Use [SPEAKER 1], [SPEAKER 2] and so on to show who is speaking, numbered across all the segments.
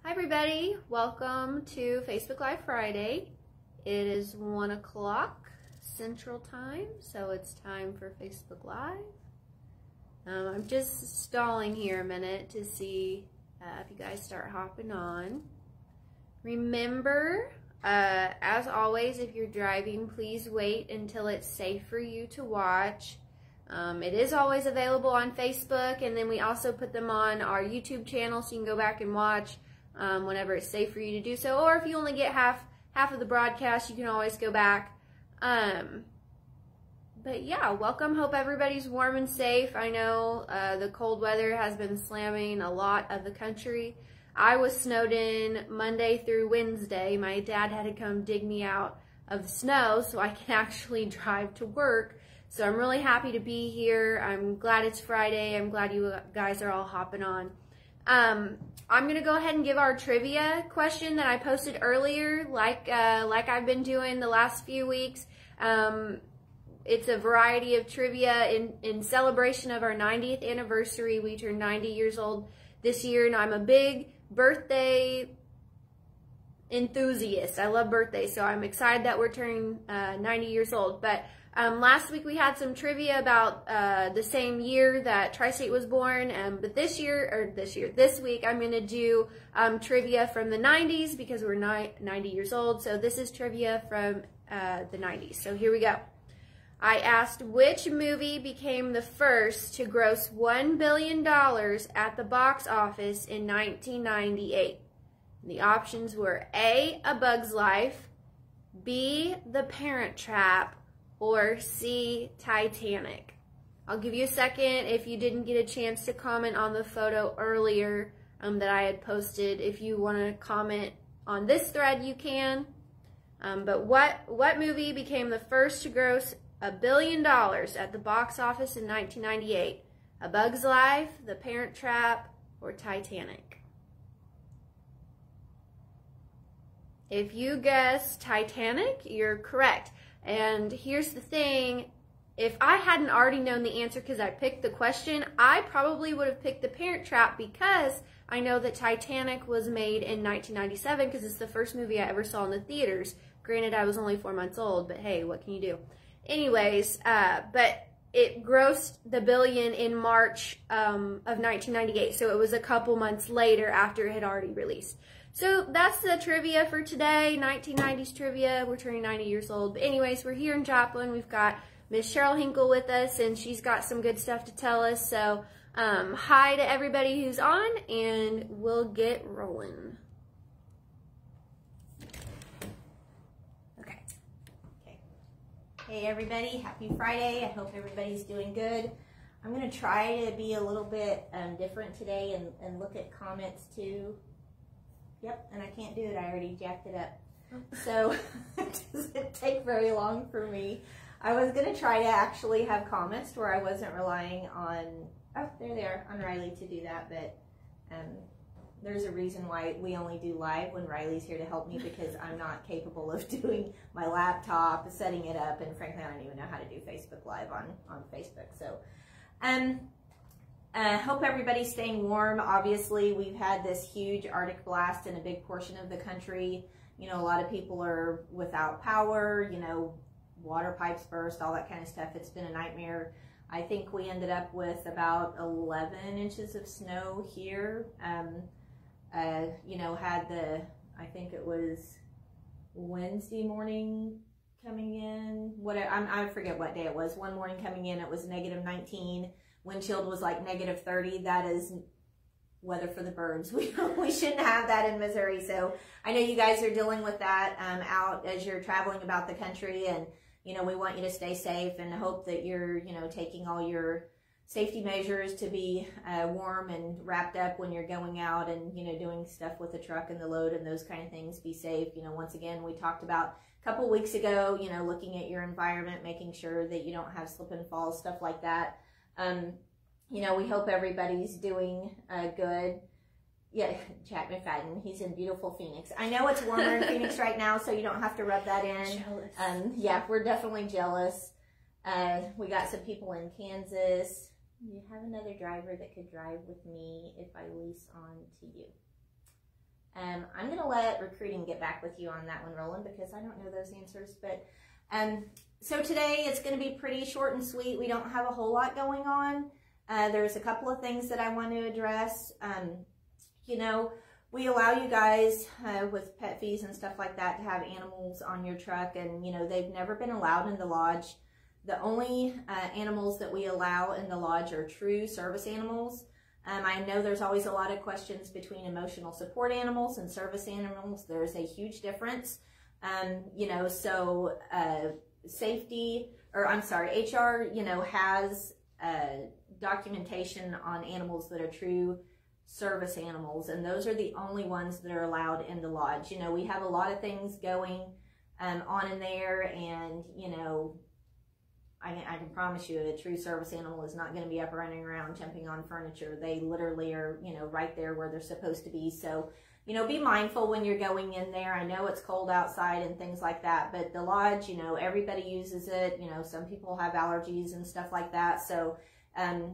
[SPEAKER 1] Hi everybody, welcome to Facebook Live Friday. It is 1 o'clock Central Time, so it's time for Facebook Live. I'm just stalling here a minute to see if you guys start hopping on. Remember, as always, if you're driving, please wait until it's safe for you to watch. It is always available on Facebook, and then we also put them on our YouTube channel so you can go back and watch whenever it's safe for you to do so. Or if you only get half of the broadcast, you can always go back. But yeah, welcome. Hope everybody's warm and safe. I know the cold weather has been slamming a lot of the country. I was snowed in Monday through Wednesday. My dad had to come dig me out of the snow so I can actually drive to work. So I'm really happy to be here. I'm glad it's Friday. I'm glad you guys are all hopping on. I'm going to go ahead and give our trivia question that I posted earlier, like I've been doing the last few weeks. It's a variety of trivia in celebration of our 90th anniversary. We turned 90 years old this year, and I'm a big birthday enthusiast. I love birthdays, so I'm excited that we're turning 90 years old. But last week we had some trivia about the same year that Tri-State was born, but this week I'm going to do trivia from the 90s because we're 90 years old. So this is trivia from the 90s. So here we go. I asked which movie became the first to gross $1 billion at the box office in 1998. The options were A, A Bug's Life, B, The Parent Trap, or C, Titanic. I'll give you a second if you didn't get a chance to comment on the photo earlier that I had posted. If you want to comment on this thread, you can. But what movie became the first to gross $1 billion at the box office in 1998? A Bug's Life, The Parent Trap, or Titanic? If you guess Titanic, you're correct. And here's the thing, if I hadn't already known the answer because I picked the question, I probably would have picked The Parent Trap because I know that Titanic was made in 1997 because it's the first movie I ever saw in the theaters. Granted, I was only 4 months old, but hey, what can you do? Anyways, but it grossed the billion in March of 1998, so it was a couple months later after it had already released. So that's the trivia for today, 1990s trivia. We're turning 90 years old. But anyways, we're here in Joplin. We've got Miss Cheryl Hinkle with us, and she's got some good stuff to tell us. So hi to everybody who's on, and we'll get rolling.
[SPEAKER 2] Okay. Hey everybody, happy Friday. I hope everybody's doing good. I'm going to try to be a little bit different today and look at comments too. Yep, and I can't do it. I already jacked it up. So it doesn't take very long for me. I was going to try to actually have comments where I wasn't relying on, oh, there they are, on Riley to do that. But there's a reason why we only do live when Riley's here to help me, because I'm not capable of doing my laptop, setting it up, and frankly, I don't even know how to do Facebook Live on Facebook. So, hope everybody's staying warm. Obviously, we've had this huge Arctic blast in a big portion of the country. You know, a lot of people are without power, you know, water pipes burst, all that kind of stuff. It's been a nightmare. I think we ended up with about 11 inches of snow here. You know, had I think it was Wednesday morning coming in. I forget what day it was. One morning coming in, it was negative 19. Wind chill was like negative 30. That is weather for the birds. We shouldn't have that in Missouri. So I know you guys are dealing with that out as you're traveling about the country, and you know, we want you to stay safe and hope that you're, you know, taking all your safety measures to be warm and wrapped up when you're going out and, you know, doing stuff with the truck and the load and those kind of things. Be safe. You know, once again, we talked about a couple weeks ago, you know, looking at your environment, making sure that you don't have slip and falls, stuff like that. You know, we hope everybody's doing good. Yeah, Jack McFadden, he's in beautiful Phoenix. I know it's warmer in Phoenix right now, so you don't have to rub that in.
[SPEAKER 1] Jealous.
[SPEAKER 2] Yeah, we're definitely jealous. We got some people in Kansas. You have another driver that could drive with me if I lease on to you. I'm going to let recruiting get back with you on that one, Roland, because I don't know those answers. But so today it's going to be pretty short and sweet. We don't have a whole lot going on. There's a couple of things that I want to address. You know, we allow you guys with pet fees and stuff like that to have animals on your truck, and, you know, they've never been allowed in the lodge. The only animals that we allow in the lodge are true service animals. I know there's always a lot of questions between emotional support animals and service animals. There's a huge difference. You know, so safety, or I'm sorry, HR, you know, has documentation on animals that are true service animals, and those are the only ones that are allowed in the lodge. You know, we have a lot of things going on in there, and, you know, I can promise you a true service animal is not going to be up running around jumping on furniture. They literally are, you know, right there where they're supposed to be. So, you know, be mindful when you're going in there. I know it's cold outside and things like that, but the lodge, you know, everybody uses it. You know, some people have allergies and stuff like that. So,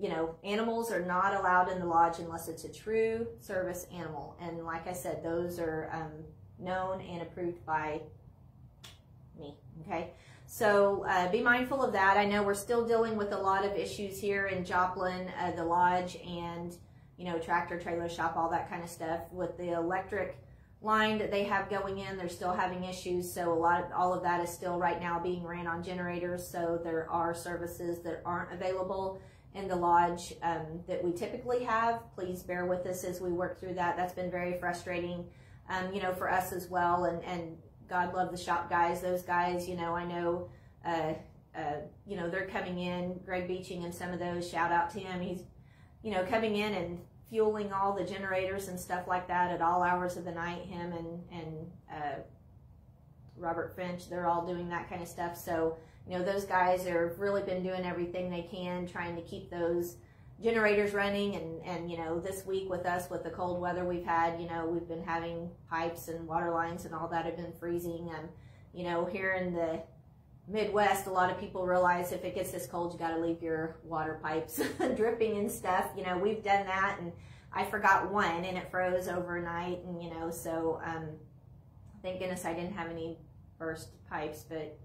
[SPEAKER 2] you know, animals are not allowed in the lodge unless it's a true service animal. And like I said, those are known and approved by me, okay? So be mindful of that. I know we're still dealing with a lot of issues here in Joplin, the lodge, and, you know, tractor trailer shop, all that kind of stuff. With the electric line that they have going in, they're still having issues. So all of that is still right now being ran on generators. So there are services that aren't available in the lodge that we typically have. Please bear with us as we work through that. That's been very frustrating, you know, for us as well. And God love the shop guys. Those guys, you know, I know, you know, they're coming in, Greg Beeching and some of those, shout out to him. He's, you know, coming in and fueling all the generators and stuff like that at all hours of the night. Him and Robert Finch, they're all doing that kind of stuff. So, you know, those guys have really been doing everything they can, trying to keep those generators running. And you know, this week with us, with the cold weather we've had, you know, we've been having pipes and water lines and all that have been freezing. You know, here in the Midwest, a lot of people realize if it gets this cold, you got to leave your water pipes dripping and stuff. You know, we've done that, and I forgot one, and it froze overnight. And, you know, so thank goodness I didn't have any burst pipes. But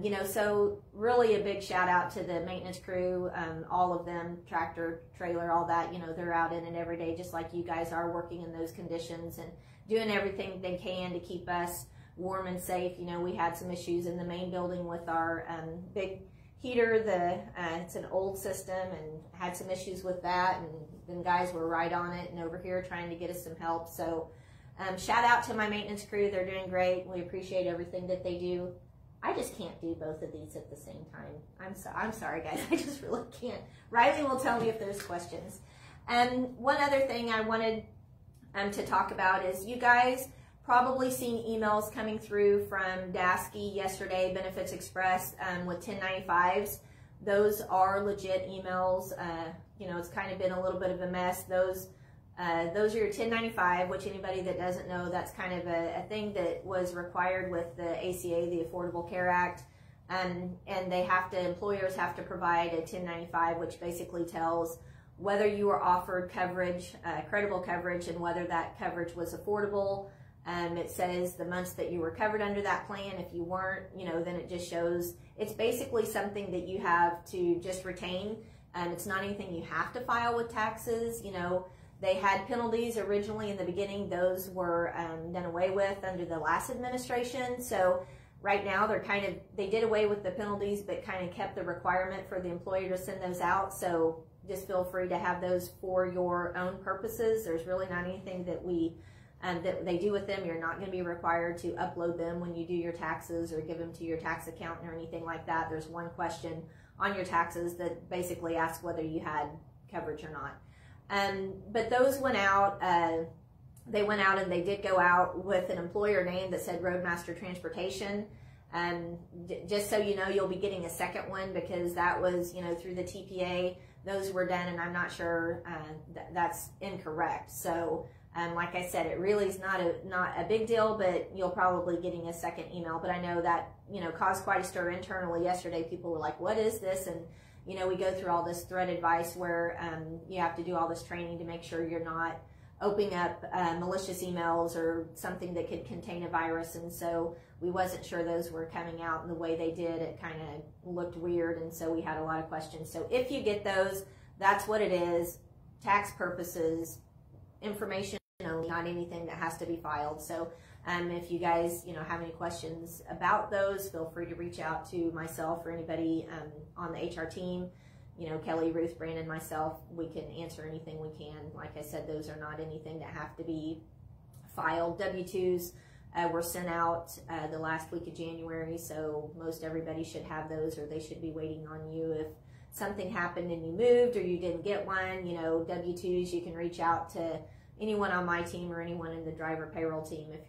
[SPEAKER 2] you know, so really a big shout out to the maintenance crew, all of them, tractor, trailer, all that. You know, they're out in it every day, just like you guys are, working in those conditions and doing everything they can to keep us warm and safe. You know, we had some issues in the main building with our big heater. It's an old system, and had some issues with that, and then guys were right on it and over here trying to get us some help. So shout out to my maintenance crew. They're doing great. We appreciate everything that they do. I just can't do both of these at the same time. I'm sorry, guys. I just really can't. Riley will tell me if there's questions. One other thing I wanted to talk about is, you guys probably seen emails coming through from Dasky yesterday, Benefits Express, with 1095s. Those are legit emails. You know, it's kind of been a little bit of a mess. Those are your 1095, which anybody that doesn't know, that's kind of a thing that was required with the ACA, the Affordable Care Act. And employers have to provide a 1095, which basically tells whether you were offered coverage, credible coverage, and whether that coverage was affordable. It says the months that you were covered under that plan. If you weren't, you know, then it just shows. It's basically something that you have to just retain. It's not anything you have to file with taxes. You know, they had penalties originally in the beginning. Those were done away with under the last administration. So right now they did away with the penalties, but kind of kept the requirement for the employer to send those out. So just feel free to have those for your own purposes. There's really not anything that that they do with them. You're not going to be required to upload them when you do your taxes or give them to your tax accountant or anything like that. There's one question on your taxes that basically asks whether you had coverage or not. But those went out. They went out, and they did go out with an employer name that said Roadmaster Transportation. Just so you know, you'll be getting a second one, because that was, you know, through the TPA. Those were done, and I'm not sure that's incorrect. So like I said, it really is not a big deal, but you'll probably getting a second email. But I know that, you know, caused quite a stir internally yesterday. People were like, what is this? And, you know, we go through all this threat advice where you have to do all this training to make sure you're not opening up malicious emails or something that could contain a virus, and so we wasn't sure those were coming out in the way they did. It kind of looked weird, and so we had a lot of questions. So if you get those, that's what it is. Tax purposes, information only, not anything that has to be filed. So if you guys, have any questions about those, feel free to reach out to myself or anybody on the HR team. Kelly, Ruth, Brandon, myself, we can answer anything we can. Like I said, those are not anything that have to be filed. W-2s were sent out the last week of January, so most everybody should have those, or they should be waiting on you. If something happened and you moved or you didn't get one, W-2s, you can reach out to anyone on my team or anyone in the driver payroll team, if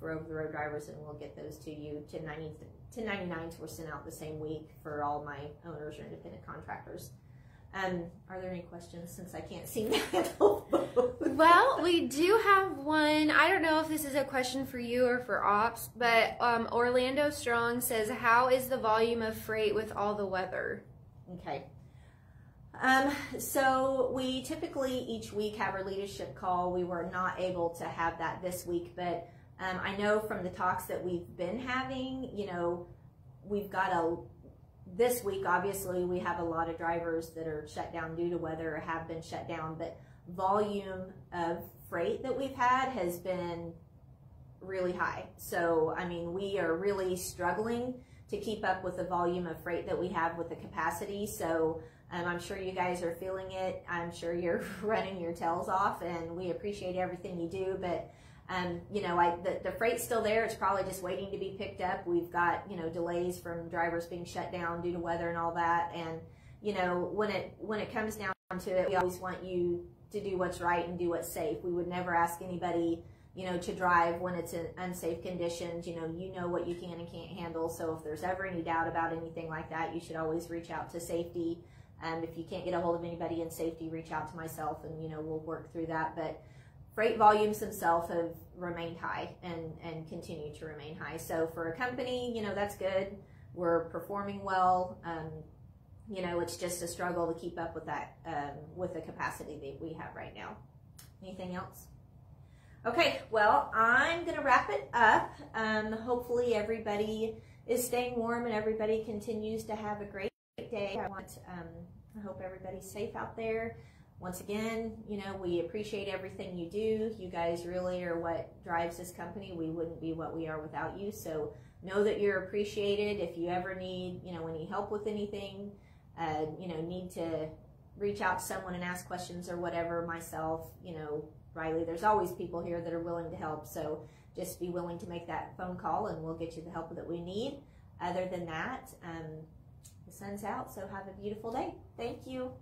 [SPEAKER 2] for over-the-road drivers, and we'll get those to you. 1099s were sent out the same week for all my owners or independent contractors. Are there any questions, since I can't seem to handle both?
[SPEAKER 1] Well, we do have one. I don't know if this is a question for you or for ops, but Orlando Strong says, how is the volume of freight with all the weather?
[SPEAKER 2] Okay. So we typically each week have our leadership call. We were not able to have that this week, but I know from the talks that we've been having, we've got this week, obviously, we have a lot of drivers that are shut down due to weather or have been shut down, but volume of freight that we've had has been really high. So, we are really struggling to keep up with the volume of freight that we have with the capacity. So, I'm sure you guys are feeling it. I'm sure you're running your tails off, and we appreciate everything you do, but the freight's still there. It's probably just waiting to be picked up. We've got, delays from drivers being shut down due to weather and all that. And, when it comes down to it, we always want you to do what's right and do what's safe. We would never ask anybody, to drive when it's in unsafe conditions. You know what you can and can't handle. So if there's ever any doubt about anything like that, you should always reach out to safety. If you can't get a hold of anybody in safety, reach out to myself, and, we'll work through that. But freight volumes themselves have remained high and continue to remain high. So for a company, that's good. We're performing well. It's just a struggle to keep up with that, with the capacity that we have right now. Anything else? Okay, well, I'm going to wrap it up. Hopefully everybody is staying warm and everybody continues to have a great day. I hope everybody's safe out there. Once again, we appreciate everything you do. You guys really are what drives this company. We wouldn't be what we are without you. So know that you're appreciated. If you ever need, any help with anything, need to reach out to someone and ask questions or whatever, myself, Riley, there's always people here that are willing to help. So just be willing to make that phone call and we'll get you the help that we need. Other than that, the sun's out, so have a beautiful day. Thank you.